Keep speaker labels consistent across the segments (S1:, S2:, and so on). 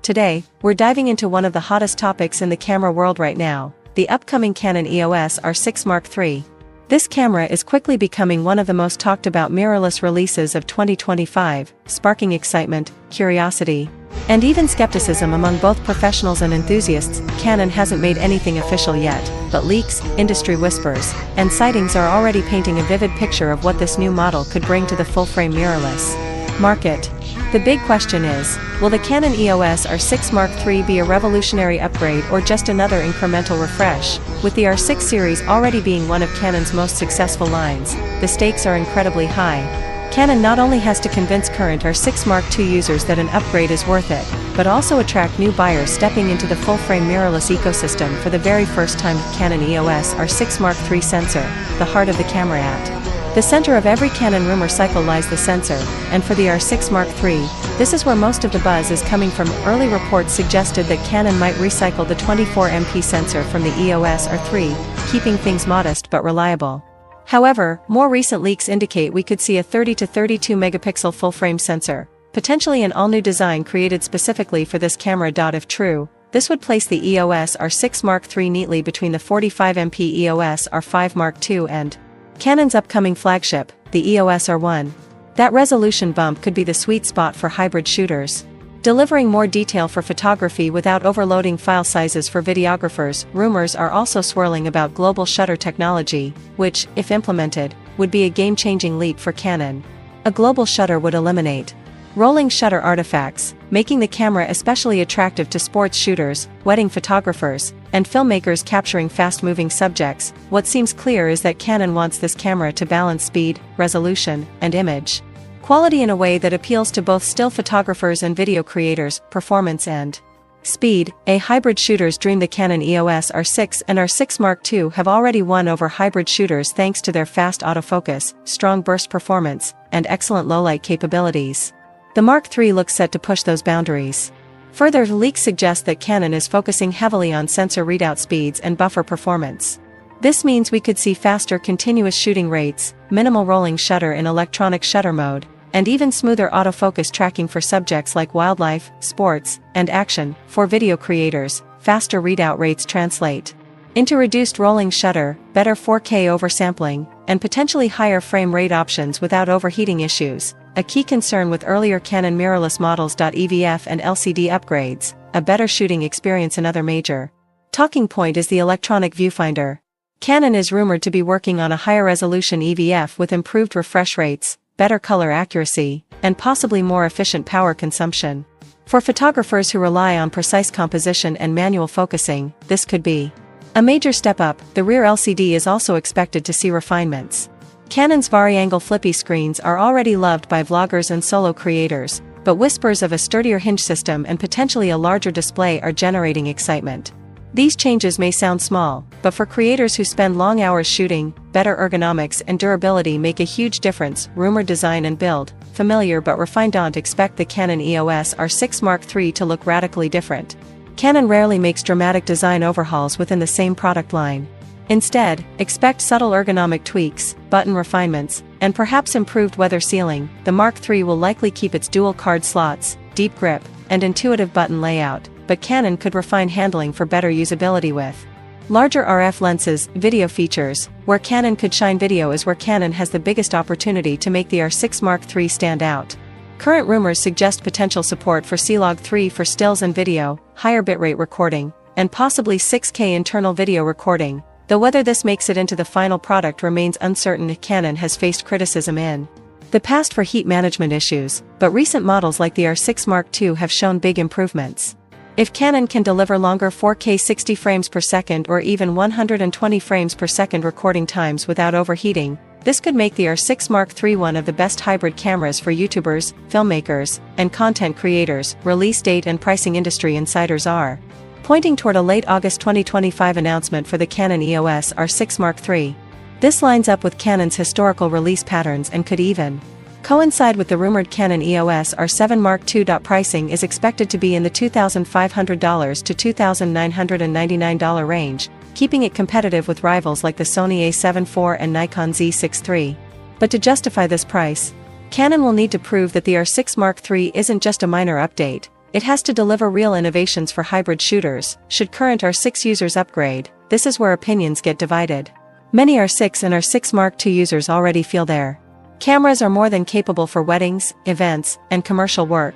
S1: Today, we're diving into one of the hottest topics in the camera world right now, the upcoming Canon EOS R6 Mark III. This camera is quickly becoming one of the most talked about mirrorless releases of 2025, sparking excitement, curiosity, and even skepticism among both professionals and enthusiasts. Canon hasn't made anything official yet, but leaks, industry whispers, and sightings are already painting a vivid picture of what this new model could bring to the full-frame mirrorless market. The big question is, will the Canon EOS R6 Mark III be a revolutionary upgrade or just another incremental refresh? With the R6 series already being one of Canon's most successful lines, the stakes are incredibly high. Canon not only has to convince current R6 Mark II users that an upgrade is worth it, but also attract new buyers stepping into the full-frame mirrorless ecosystem for the very first time. Canon EOS R6 Mark III sensor, the heart of the camera. At the center of every Canon rumor cycle lies the sensor, and for the R6 Mark III, this is where most of the buzz is coming from. Early reports suggested that Canon might recycle the 24MP sensor from the EOS R3, keeping things modest but reliable. However, more recent leaks indicate we could see a 30 to 32 megapixel full-frame sensor, potentially an all-new design created specifically for this camera. If true, this would place the EOS R6 Mark III neatly between the 45MP EOS R5 Mark II and Canon's upcoming flagship, the EOS R1. That resolution bump could be the sweet spot for hybrid shooters, delivering more detail for photography without overloading file sizes for videographers. Rumors are also swirling about global shutter technology, which, if implemented, would be a game-changing leap for Canon. A global shutter would eliminate rolling shutter artifacts, making the camera especially attractive to sports shooters, wedding photographers, and filmmakers capturing fast-moving subjects. What seems clear is that Canon wants this camera to balance speed, resolution, and image quality in a way that appeals to both still photographers and video creators. Performance and speed, a hybrid shooter's dream. The Canon EOS R6 and R6 Mark II have already won over hybrid shooters thanks to their fast autofocus, strong burst performance, and excellent low-light capabilities. The Mark III looks set to push those boundaries. Further, leaks suggest that Canon is focusing heavily on sensor readout speeds and buffer performance. This means we could see faster continuous shooting rates, minimal rolling shutter in electronic shutter mode, and even smoother autofocus tracking for subjects like wildlife, sports, and action. For video creators, faster readout rates translate into reduced rolling shutter, better 4K oversampling, and potentially higher frame rate options without overheating issues, a key concern with earlier Canon mirrorless models. EVF and LCD upgrades, a better shooting experience. Another major talking point is the electronic viewfinder. Canon is rumored to be working on a higher resolution EVF with improved refresh rates, better color accuracy, and possibly more efficient power consumption. For photographers who rely on precise composition and manual focusing, this could be a major step up. The rear LCD is also expected to see refinements. Canon's vari-angle flippy screens are already loved by vloggers and solo creators, but whispers of a sturdier hinge system and potentially a larger display are generating excitement. These changes may sound small, but for creators who spend long hours shooting, better ergonomics and durability make a huge difference. Rumored design and build, familiar but refined. Don't expect the Canon EOS R6 Mark III to look radically different. Canon rarely makes dramatic design overhauls within the same product line. Instead, expect subtle ergonomic tweaks, button refinements, and perhaps improved weather sealing. The Mark III will likely keep its dual card slots, deep grip, and intuitive button layout, but Canon could refine handling for better usability with larger RF lenses. Video features, where Canon could shine. Video is where Canon has the biggest opportunity to make the R6 Mark III stand out. Current rumors suggest potential support for C-Log 3 for stills and video, higher bitrate recording, and possibly 6K internal video recording, though whether this makes it into the final product remains uncertain. Canon has faced criticism in the past for heat management issues, but recent models like the R6 Mark II have shown big improvements. If Canon can deliver longer 4K 60 frames per second or even 120 frames per second recording times without overheating, this could make the R6 Mark III one of the best hybrid cameras for YouTubers, filmmakers, and content creators. Release date and pricing. Industry insiders are pointing toward a late August 2025 announcement for the Canon EOS R6 Mark III. This lines up with Canon's historical release patterns and could even coincide with the rumored Canon EOS R7 Mark II. Pricing is expected to be in the $2,500 to $2,999 range, keeping it competitive with rivals like the Sony a7 IV and Nikon Z6 III. But to justify this price, Canon will need to prove that the R6 Mark III isn't just a minor update. It has to deliver real innovations for hybrid shooters. Should current R6 users upgrade? This is where opinions get divided. Many R6 and R6 Mark II users already feel their cameras are more than capable for weddings, events, and commercial work.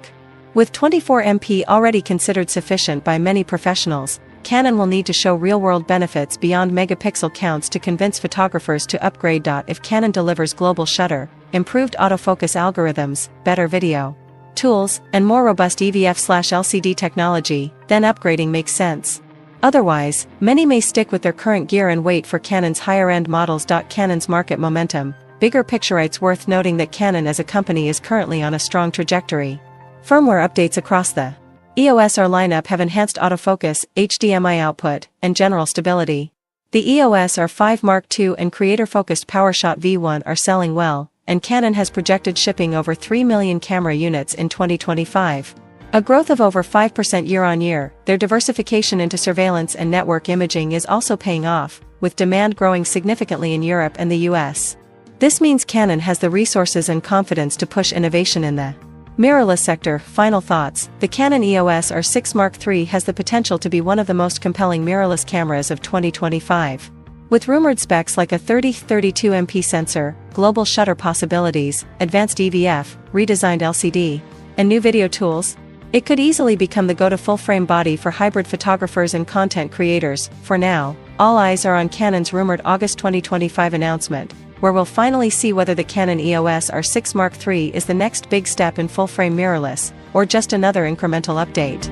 S1: With 24MP already considered sufficient by many professionals, Canon will need to show real-world benefits beyond megapixel counts to convince photographers to upgrade. If Canon delivers global shutter, improved autofocus algorithms, better video tools, and more robust EVF/LCD technology, then upgrading makes sense. Otherwise, many may stick with their current gear and wait for Canon's higher-end models. Canon's market momentum. Bigger picture. It's worth noting that Canon as a company is currently on a strong trajectory. Firmware updates across the EOS R lineup have enhanced autofocus, HDMI output, and general stability. The EOS R5 Mark II and creator-focused PowerShot V1 are selling well, and Canon has projected shipping over 3 million camera units in 2025. A growth of over 5% year-on-year. Their diversification into surveillance and network imaging is also paying off, with demand growing significantly in Europe and the US. This means Canon has the resources and confidence to push innovation in the mirrorless sector. Final thoughts. The Canon EOS R6 Mark III has the potential to be one of the most compelling mirrorless cameras of 2025. With rumored specs like a 30-32MP sensor, global shutter possibilities, advanced EVF, redesigned LCD, and new video tools, it could easily become the go-to full-frame body for hybrid photographers and content creators. For now, all eyes are on Canon's rumored August 2025 announcement, where we'll finally see whether the Canon EOS R6 Mark III is the next big step in full-frame mirrorless, or just another incremental update.